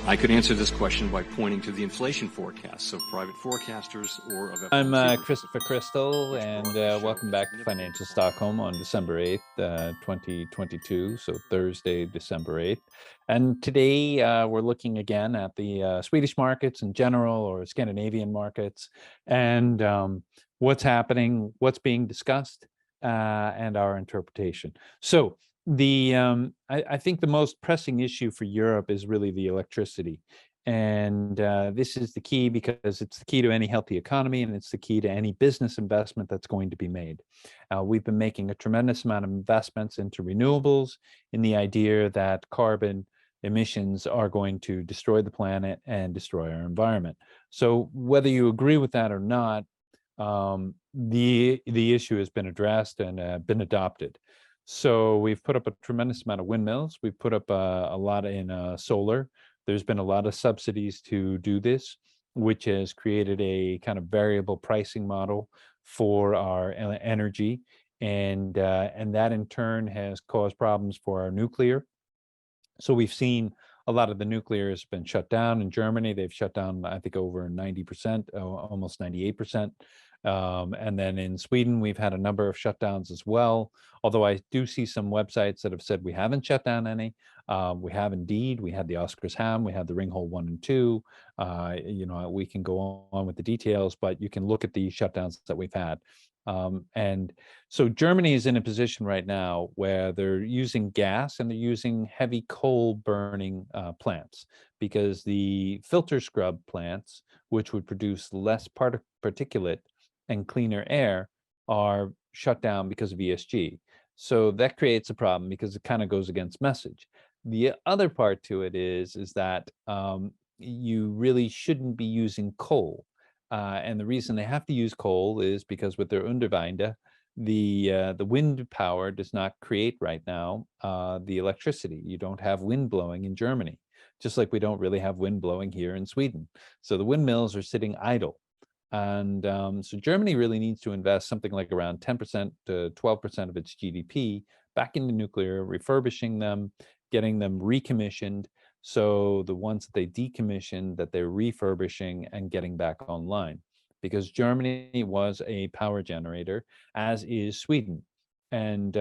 I could answer this question by pointing to the inflation forecasts of private forecasters or of I'm FOMC Christopher Crystal, and welcome back to Financial Stockholm on December 8th, 2022, so Thursday, December 8th. And today we're looking again at the Swedish markets in general, or Scandinavian markets, and what's happening, what's being discussed, and our interpretation. So I think the most pressing issue for Europe is really the electricity. And this is the key because it's the key to any healthy economy, and it's the key to any business investment that's going to be made. We've been making a tremendous amount of investments into renewables in the idea that carbon emissions are going to destroy the planet and destroy our environment. So whether you agree with that or not, the issue has been addressed and been adopted. So we've put up a tremendous amount of windmills. We've put up a lot in solar. There's been a lot of subsidies to do this, which has created a kind of variable pricing model for our energy. And that in turn has caused problems for our nuclear. So we've seen a lot of the nuclear has been shut down in Germany. They've shut down, I think, over 90%, almost 98%. And then in Sweden, we've had a number of shutdowns as well. Although I do see some websites that have said we haven't shut down any. We have indeed. We had the Oskarshamn, we had the Ringhole 1 and 2. We can go on with the details, but you can look at the shutdowns that we've had. And so Germany is in a position right now where they're using gas and they're using heavy coal burning plants, because the filter scrub plants, which would produce less particulate and cleaner air, are shut down because of ESG. So that creates a problem because it kind of goes against message. The other part to it is that you really shouldn't be using coal. And the reason they have to use coal is because with their Underwinde, the wind power does not create right now the electricity. You don't have wind blowing in Germany, just like we don't really have wind blowing here in Sweden. So the windmills are sitting idle. And so Germany really needs to invest something like around 10% to 12% of its GDP back into nuclear, refurbishing them, getting them recommissioned. So the ones that they decommissioned, that they're refurbishing and getting back online, because Germany was a power generator, as is Sweden. And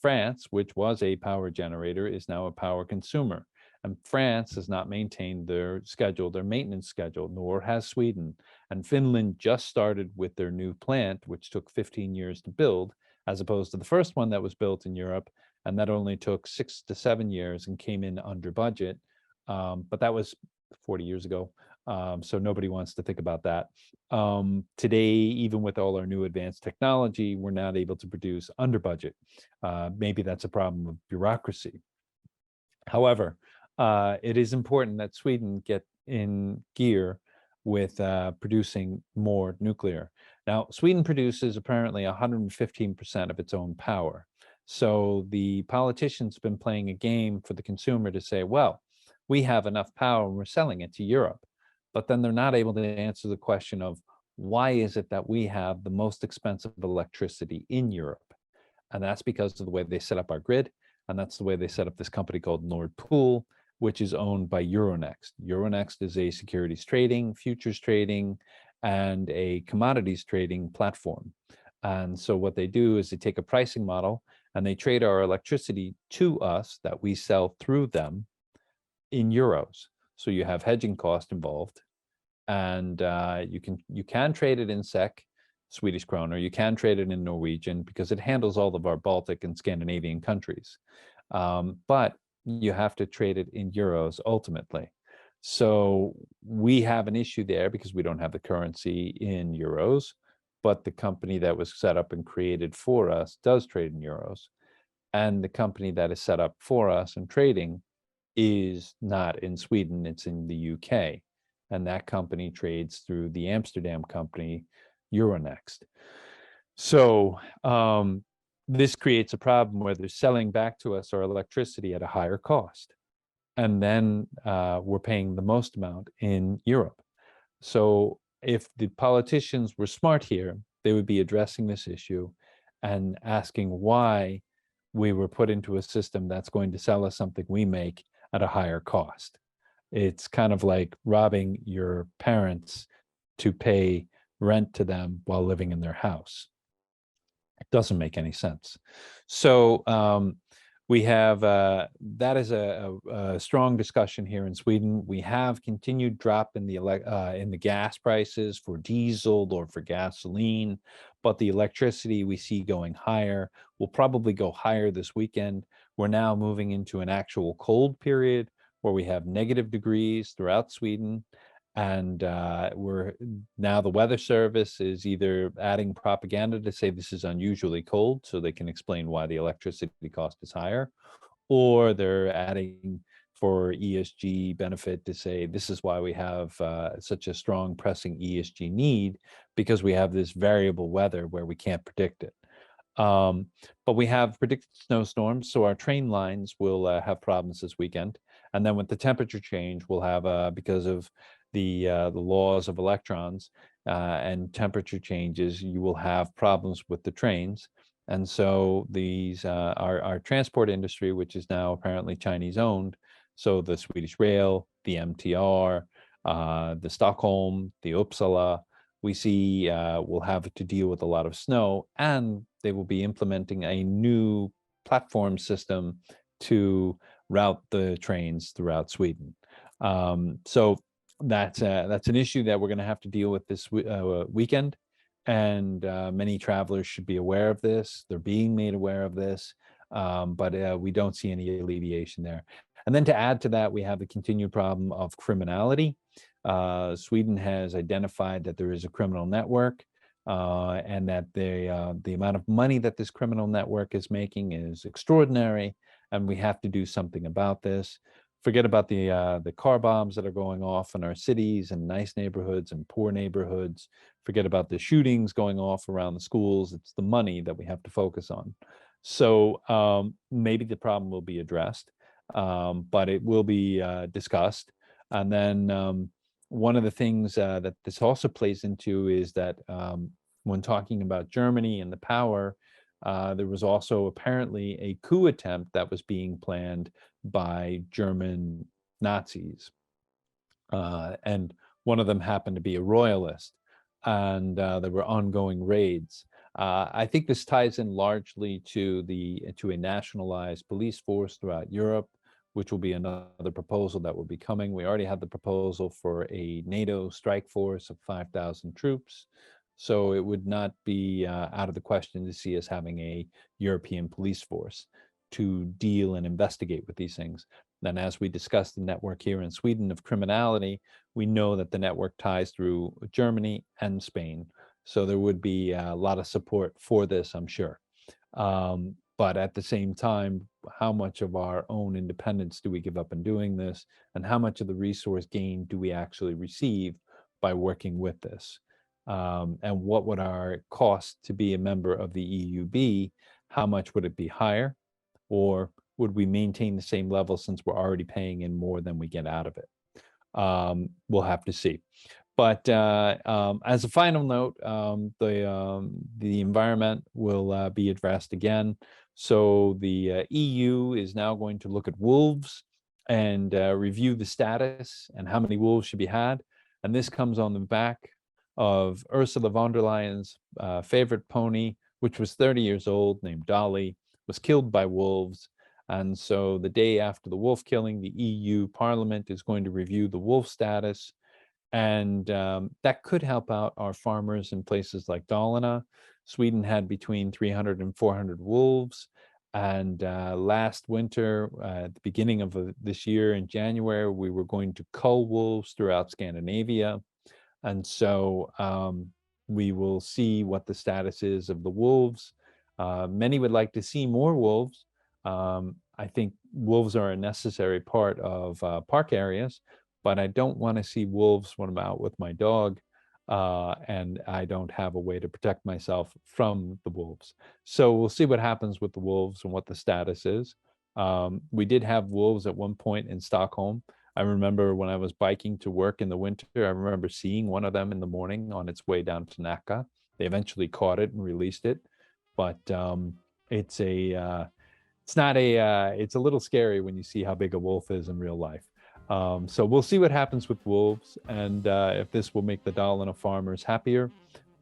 France, which was a power generator, is now a power consumer. And France has not maintained their schedule, their maintenance schedule, nor has Sweden. And Finland just started with their new plant, which took 15 years to build, as opposed to the first one that was built in Europe, and that only took 6 to 7 years and came in under budget. But that was 40 years ago. So nobody wants to think about that. Today, even with all our new advanced technology, we're not able to produce under budget. Maybe that's a problem of bureaucracy. However, it is important that Sweden get in gear with producing more nuclear. Now, Sweden produces apparently 115% of its own power. So the politicians have been playing a game for the consumer to say, well, we have enough power and we're selling it to Europe. But then they're not able to answer the question of why is it that we have the most expensive electricity in Europe? And that's because of the way they set up our grid. And that's the way they set up this company called Nord Pool, which is owned by Euronext. Euronext is a securities trading, futures trading, and a commodities trading platform. And so what they do is they take a pricing model and they trade our electricity to us that we sell through them in euros. So you have hedging cost involved, and you can trade it in SEK, Swedish kroner. You can trade it in Norwegian because it handles all of our Baltic and Scandinavian countries. But you have to trade it in euros ultimately. So we have an issue there because we don't have the currency in euros, but the company that was set up and created for us does trade in euros. And the company that is set up for us and trading is not in Sweden, it's in the UK. And that company trades through the Amsterdam company, Euronext. So this creates a problem where they're selling back to us our electricity at a higher cost. And then we're paying the most amount in Europe. So if the politicians were smart here, they would be addressing this issue and asking why we were put into a system that's going to sell us something we make at a higher cost. It's kind of like robbing your parents to pay rent to them while living in their house. It doesn't make any sense. So we have that is a strong discussion here in Sweden. We have continued drop in the gas prices for diesel or for gasoline, but the electricity we see going higher will probably go higher this weekend. We're now moving into an actual cold period where we have negative degrees throughout Sweden. And we're now the weather service is either adding propaganda to say this is unusually cold so they can explain why the electricity cost is higher, or they're adding for ESG benefit to say this is why we have such a strong pressing ESG need, because we have this variable weather where we can't predict it. But we have predicted snowstorms, so our train lines will have problems this weekend. And then with the temperature change, we'll have, because of the laws of electrons and temperature changes, you will have problems with the trains. And so these our transport industry, which is now apparently Chinese owned, so the Swedish Rail, the MTR, the Stockholm, the Uppsala, we see will have to deal with a lot of snow, and they will be implementing a new platform system to route the trains throughout Sweden. So that's an issue that we're going to have to deal with this weekend, and many travelers should be aware of this. They're being made aware of this, but we don't see any alleviation there. And then to add to that, we have the continued problem of criminality. Sweden has identified that there is a criminal network, and that the amount of money that this criminal network is making is extraordinary, and we have to do something about this. Forget about the car bombs that are going off in our cities and nice neighborhoods and poor neighborhoods. Forget about the shootings going off around the schools. It's the money that we have to focus on. So maybe the problem will be addressed, but it will be discussed. And then one of the things that this also plays into is that when talking about Germany and the power, there was also apparently a coup attempt that was being planned by German Nazis. And one of them happened to be a royalist, and there were ongoing raids. I think this ties in largely to a nationalized police force throughout Europe, which will be another proposal that will be coming. We already had the proposal for a NATO strike force of 5,000 troops. So it would not be out of the question to see us having a European police force to deal and investigate with these things. And as we discussed the network here in Sweden of criminality, we know that the network ties through Germany and Spain. So there would be a lot of support for this, I'm sure. But at the same time, how much of our own independence do we give up in doing this? And how much of the resource gain do we actually receive by working with this? And what would our cost to be a member of the EU be? How much would it be higher? Or would we maintain the same level since we're already paying in more than we get out of it? We'll have to see. But as a final note, the environment will be addressed again. So the EU is now going to look at wolves and review the status and how many wolves should be had. And this comes on the back of Ursula von der Leyen's favorite pony, which was 30 years old, named Dolly, was killed by wolves. And so the day after the wolf killing, the EU Parliament is going to review the wolf status. And that could help out our farmers in places like Dalana. Sweden had between 300 and 400 wolves. And last winter, at the beginning of this year in January, we were going to cull wolves throughout Scandinavia. And so we will see what the status is of the wolves. Many would like to see more wolves. I think wolves are a necessary part of park areas, but I don't want to see wolves when I'm out with my dog, and I don't have a way to protect myself from the wolves. So we'll see what happens with the wolves and what the status is. We did have wolves at one point in Stockholm. I remember when I was biking to work in the winter, I remember seeing one of them in the morning on its way down to Nacka. They eventually caught it and released it, but it's a it's not a it's a little scary when you see how big a wolf is in real life. So we'll see what happens with wolves, and if this will make the Dalana farmers happier.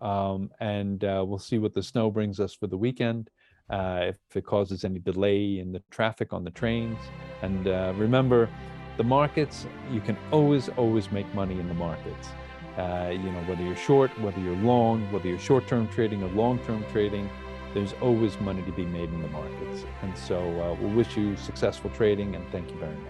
And we'll see what the snow brings us for the weekend, if it causes any delay in the traffic on the trains. And remember, the markets, you can always make money in the markets. Whether you're short, whether you're long, whether you're short-term trading or long-term trading, there's always money to be made in the markets. And so we'll wish you successful trading, and thank you very much.